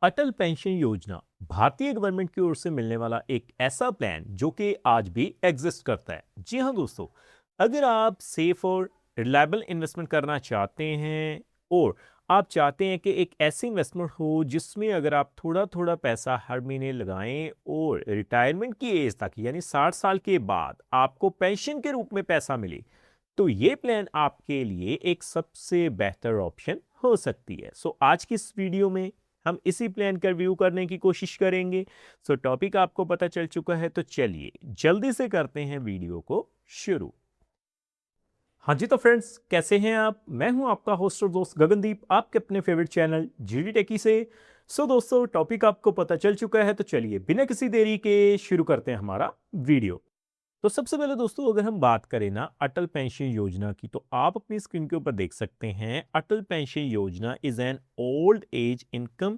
अटल pension योजना भारतीय government की ओर से मिलने वाला एक ऐसा प्लान जो कि आज भी एग्जिस्ट करता है। जी हाँ दोस्तों, अगर आप सेफ और रिलायबल इन्वेस्टमेंट करना चाहते हैं और आप चाहते हैं कि एक ऐसी इन्वेस्टमेंट हो जिसमें अगर आप थोड़ा थोड़ा पैसा हर महीने लगाएं और रिटायरमेंट की एज तक यानी 60 साल के बाद आपको पेंशन के रूप में पैसा मिले, तो ये प्लान आपके लिए एक सबसे बेहतर ऑप्शन हो सकती है। सो आज की इस वीडियो में हम इसी प्लान का रिव्यू करने की कोशिश करेंगे। सो टॉपिक आपको पता चल चुका है, तो चलिए जल्दी से करते हैं वीडियो को शुरू। हाँ जी, तो फ्रेंड्स कैसे हैं आप? मैं हूं आपका होस्ट और दोस्त गगनदीप, आपके अपने फेवरेट चैनल जीडी टेकी से। सो दोस्तों, टॉपिक आपको पता चल चुका है, तो चलिए बिना किसी देरी के शुरू करते हैं हमारा वीडियो। तो सबसे पहले दोस्तों, अगर हम बात करें ना अटल पेंशन योजना की, तो आप अपनी स्क्रीन के ऊपर देख सकते हैं Atal pension Yojana is an old age income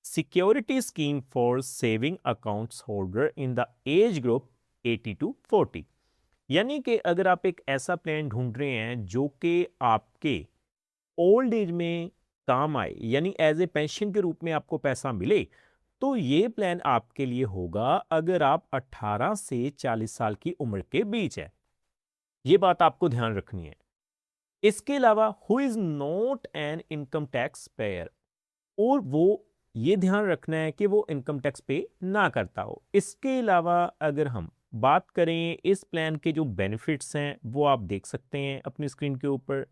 security scheme for saving accounts holder in the age group 80 to 40। यानी कि अगर आप एक ऐसा प्लान ढूंढ रहे हैं जो कि आपके ओल्ड एज में काम आए, यानी एज ए पेंशन के रूप में आपको पैसा मिले, तो ये प्लान आपके लिए होगा अगर आप 18 से 40 साल की उम्र के बीच है। ये बात आपको ध्यान रखनी है। इसके अलावा who is not an income tax payer, और वो ये ध्यान रखना है कि वो इनकम टैक्स पे ना करता हो। इसके अलावा अगर हम बात करें इस प्लान के जो बेनिफिट्स हैं वो आप देख सकते हैं अपनी स्क्रीन के ऊपर।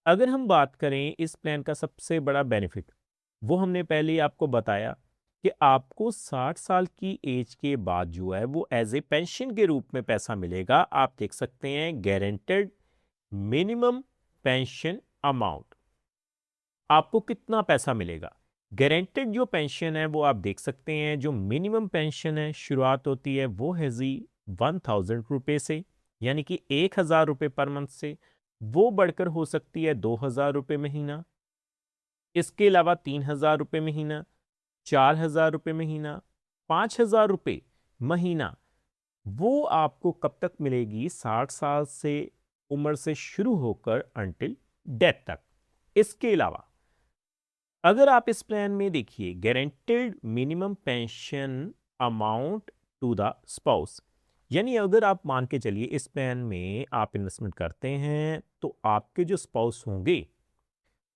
अगर हम बात करें इस प्लान का सबसे बड़ा बेनिफिट, वो हमने पहले ही आपको बताया कि आपको 60 साल की एज के बाद जो है वो एज ए पेंशन के रूप में पैसा मिलेगा। आप देख सकते हैं गारंटेड मिनिमम पेंशन अमाउंट, आपको कितना पैसा मिलेगा। गारंटेड जो पेंशन है वो आप देख सकते हैं, जो मिनिमम पेंशन है शुरुआत होती है वो है जी 1000 रुपये से, यानी कि 1000 रुपये पर मंथ से। वो बढ़कर हो सकती है 2000 रुपये महीना, इसके अलावा 3000 रुपये महीना, 4000 रुपये महीना, 5000 रुपये महीना। वो आपको कब तक मिलेगी? 60 साल से उम्र से शुरू होकर अंटिल डेथ तक। इसके अलावा अगर आप इस प्लान में देखिए guaranteed minimum pension amount to the spouse, यानी अगर आप मान के चलिए इस प्लान में आप इन्वेस्टमेंट करते हैं तो आपके जो स्पाउस होंगे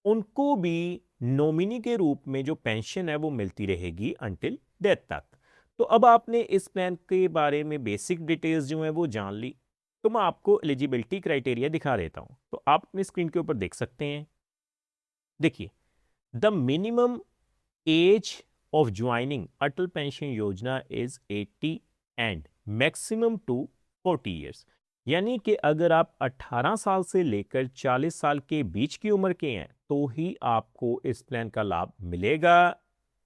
उनको भी नॉमिनी के रूप में जो पेंशन है वो मिलती रहेगी अंटिल डेथ तक। तो अब आपने इस प्लान के बारे में बेसिक डिटेल्स जो है वो जान ली, तो मैं आपको एलिजिबिलिटी क्राइटेरिया दिखा देता हूं। तो आप अपनी स्क्रीन के ऊपर देख सकते हैं, देखिए the minimum age of joining Atal pension Yojana is 80 and maximum to 40 years. यानी कि अगर आप 18 साल से लेकर 40 साल के बीच की उम्र के हैं तो ही आपको इस प्लान का लाभ मिलेगा।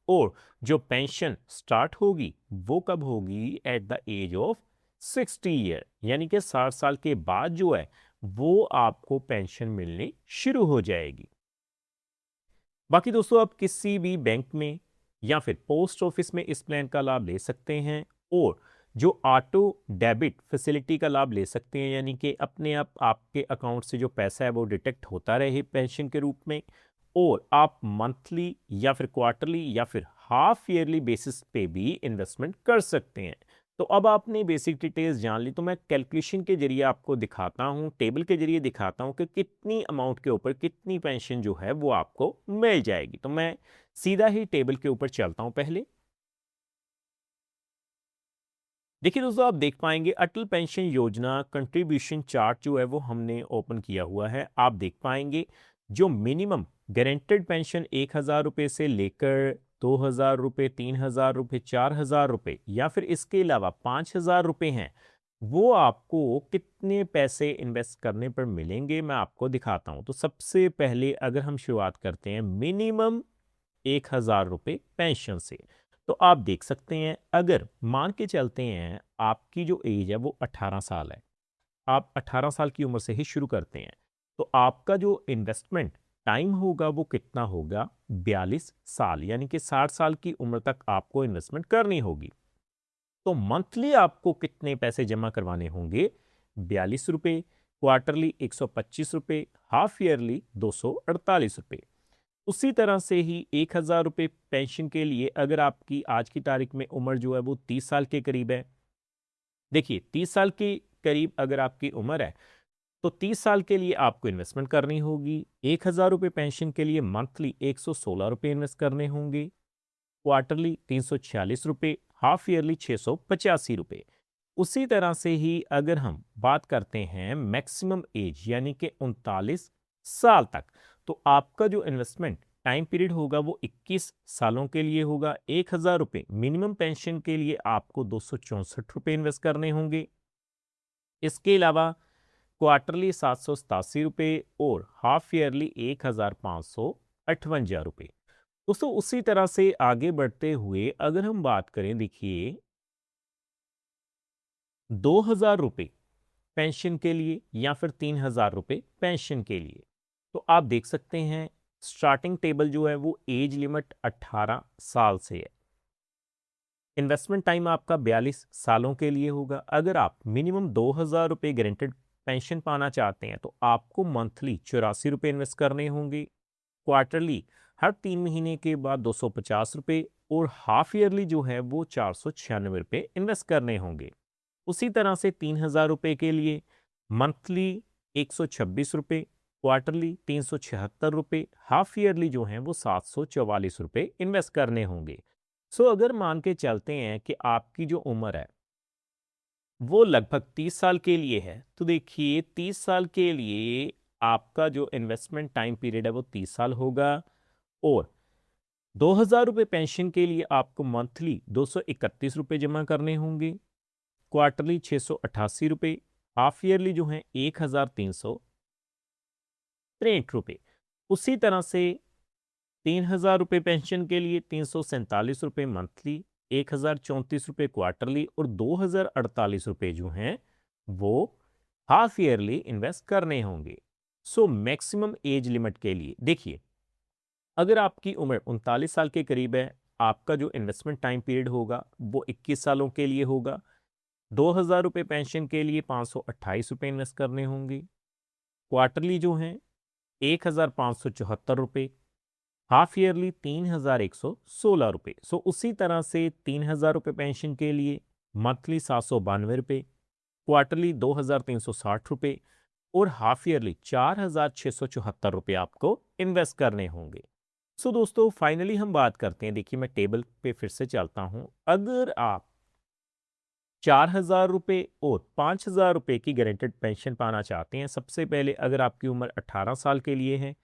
और जो पेंशन स्टार्ट होगी वो कब होगी? At the age of 60 year, यानी कि 60 साल के बाद जो है वो आपको पेंशन मिलनी शुरू हो जाएगी। बाकी दोस्तों, आप किसी भी बैंक में या फिर पोस्ट ऑफिस में इस प्लान का लाभ ले सकते हैं और जो ऑटो डेबिट फैसिलिटी का लाभ ले सकते हैं, यानी कि अपने आप आपके अकाउंट से जो पैसा है वो डिटेक्ट होता रहे पेंशन के रूप में, और आप मंथली या फिर क्वार्टरली या फिर हाफ ईयरली बेसिस पे भी इन्वेस्टमेंट कर सकते हैं। तो अब आपने बेसिक डिटेल्स जान ली, तो मैं कैलकुलेशन के जरिए आपको दिखाता हूँ, टेबल के जरिए दिखाता हूँ कि कितनी अमाउंट के ऊपर कितनी पेंशन जो है वो आपको मिल जाएगी। तो मैं सीधा ही टेबल के ऊपर चलता हूँ। पहले देखिए दोस्तों, आप देख पाएंगे अटल पेंशन योजना कंट्रीब्यूशन चार्ट जो है वो हमने ओपन किया हुआ है। आप देख पाएंगे जो मिनिमम गारंटेड पेंशन 1000 रुपये से लेकर 2000 रुपये, 3000 रुपये, 4000 रुपये या फिर इसके अलावा 5000 रुपये हैं, वो आपको कितने पैसे इन्वेस्ट करने पर मिलेंगे मैं आपको दिखाता हूं। तो सबसे पहले अगर हम शुरुआत करते हैं मिनिमम 1000 रुपये पेंशन से, तो आप देख सकते हैं अगर मान के चलते हैं आपकी जो एज है वो 18 साल है, आप 18 साल की उम्र से ही शुरू करते हैं, तो आपका जो इन्वेस्टमेंट टाइम होगा वो कितना होगा? 42 साल, यानी कि 60 साल की उम्र तक आपको इन्वेस्टमेंट करनी होगी। तो मंथली आपको कितने पैसे जमा करवाने होंगे? 42 रुपये, क्वार्टरली 125 रुपये, हाफ ईयरली 248 रुपये। उसी तरह से ही 1000 रुपये पेंशन के लिए अगर आपकी आज की तारीख में उम्र जो है वो 30 साल के करीब है, देखिए 30 साल के करीब अगर आपकी उम्र है तो 30 साल के लिए आपको इन्वेस्टमेंट करनी होगी। 1000 रुपये पेंशन के लिए मंथली 116 रुपये इन्वेस्ट करने होंगे, क्वार्टरली 346 रुपये, हाफ ईयरली 685 रुपये। उसी तरह से ही अगर हम बात करते हैं मैक्सिमम एज यानी कि 39 साल तक, तो आपका जो इन्वेस्टमेंट टाइम पीरियड होगा वो 21 सालों के लिए होगा। 1000 रुपये मिनिमम पेंशन के लिए आपको 264 रुपये इन्वेस्ट करने होंगे। इसके अलावा क्वार्टरली 787 रुपये और हाफ ईयरली 1558 रुपये। दोस्तों उसी तरह से आगे बढ़ते हुए अगर हम बात करें, देखिए 2000 रुपये पेंशन के लिए या फिर 3000 रुपये पेंशन के लिए, तो आप देख सकते हैं स्टार्टिंग टेबल जो है वो एज लिमिट 18 साल से है। इन्वेस्टमेंट टाइम आपका 42 सालों के लिए होगा। अगर आप मिनिमम 2000 रुपये गारंटेड पेंशन पाना चाहते हैं तो आपको मंथली 84 रुपये इन्वेस्ट करने होंगे, क्वार्टरली हर 3 महीने के बाद 250 रुपये और हाफ ईयरली जो है वो 496 रुपये इन्वेस्ट करने होंगे। उसी तरह से 3000 रुपये के लिए मंथली 126 रुपये, क्वार्टरली 376 रुपये, हाफ ईयरली जो हैं वो 744 रुपये इन्वेस्ट करने होंगे। सो अगर मान के चलते हैं कि आपकी जो उम्र है वो लगभग 30 साल के लिए है, तो देखिए 30 साल के लिए आपका जो इन्वेस्टमेंट टाइम पीरियड है वो 30 साल होगा और 2000 रुपये पेंशन के लिए आपको मंथली 231 रुपये जमा करने होंगे, क्वार्टरली 688 रुपये, हाफ ईयरली जो है 1363 रुपये। उसी तरह से 3000 रुपये पेंशन के लिए 347 रुपये मंथली, 1034 रुपये क्वार्टरली और 2048 रुपये जो हैं वो हाफ ईयरली इन्वेस्ट करने होंगे। सो मैक्सिमम एज लिमिट के लिए देखिए अगर आपकी उम्र 39 साल के करीब है, आपका जो इन्वेस्टमेंट टाइम पीरियड होगा वो 21 सालों के लिए होगा। 2000 रुपये पेंशन के लिए 528 रुपये इन्वेस्ट करने होंगे, क्वार्टरली जो हैं 1574 रुपये, हाफ ईयरली 3116 रुपये। सो उसी तरह से 3000 रुपये पेंशन के लिए मंथली 792 रुपये, क्वार्टरली 2360 रुपये और हाफ ईयरली 4674 रुपये आपको इन्वेस्ट करने होंगे। सो दोस्तों फाइनली हम बात करते हैं, देखिए मैं टेबल पे फिर से चलता हूं। अगर आप 4000 रुपये और 5000 रुपये की गारंटेड पेंशन पाना चाहते हैं, सबसे पहले अगर आपकी उम्र 18 साल के लिए है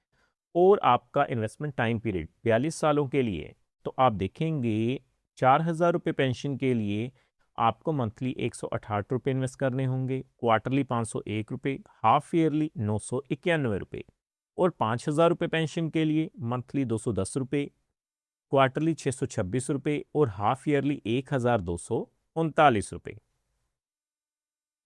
और आपका इन्वेस्टमेंट टाइम पीरियड 42 सालों के लिए है, तो आप देखेंगे 4000 रुपये पेंशन के लिए आपको मंथली 168 रुपये इन्वेस्ट करने होंगे, क्वार्टरली 501 रुपये, हाफ ईयरली 991 रुपये और 5000 रुपये पेंशन के लिए मंथली 210 रुपये, क्वार्टरली 626 रुपये और हाफ ईयरली 1239 रुपये।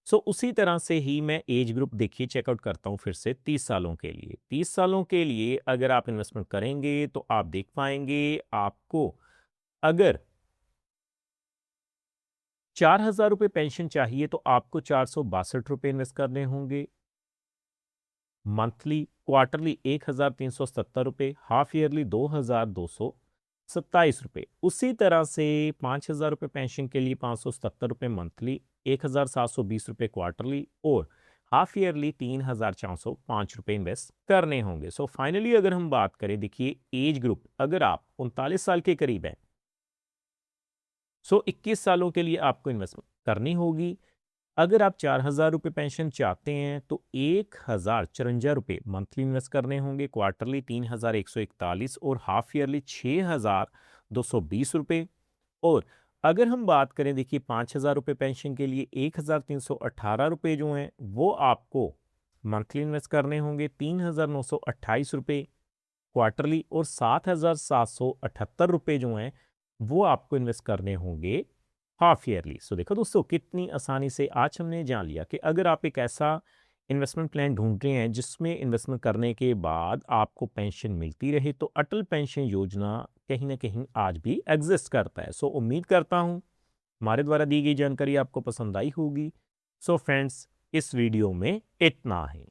सो उसी तरह से ही मैं एज ग्रुप देखिए चेकआउट करता हूँ फिर से 30 सालों के लिए। 30 सालों के लिए अगर आप इन्वेस्टमेंट करेंगे तो आप देख पाएंगे आपको अगर 4000 रुपये पेंशन चाहिए तो आपको 462 रुपये इन्वेस्ट करने होंगे, मंथली क्वार्टरली 1370 रुपये, हाफ ईयरली 2227 रुपये। उसी तरह से 5000 रुपये पेंशन के लिए 570 रुपये मंथली, 1720 रुपये क्वार्टरली और हाफ ईयरली 3405 रुपये इन्वेस्ट करने होंगे। सो फाइनली अगर हम बात करें, देखिए एज ग्रुप अगर आप 39 साल के करीब हैं, सो 21 सालों के लिए आपको इन्वेस्टमेंट करनी होगी। अगर आप 4000 रुपये पेंशन चाहते हैं तो 1054 रुपये मंथली इन्वेस्ट करने होंगे, क्वार्टरली 3141 और हाफ ईयरली 6220 रुपये। और अगर हम बात करें, देखिए 5000 रुपये पेंशन के लिए 1318 रुपये जो हैं वो आपको मंथली इन्वेस्ट करने होंगे, 3928 रुपये क्वार्टरली और 7778 रुपये जो हैं वो आपको इन्वेस्ट करने होंगे हाफ ईयरली। सो देखो दोस्तों कितनी आसानी से आज हमने जान लिया कि अगर आप एक ऐसा इन्वेस्टमेंट प्लान ढूंढ रहे हैं जिसमें इन्वेस्टमेंट करने के बाद आपको पेंशन मिलती रहे, तो अटल पेंशन योजना कहीं ना कहीं आज भी एग्जिस्ट करता है। सो उम्मीद करता हूँ हमारे द्वारा दी गई जानकारी आपको पसंद आई होगी। सो फ्रेंड्स इस वीडियो में इतना ही।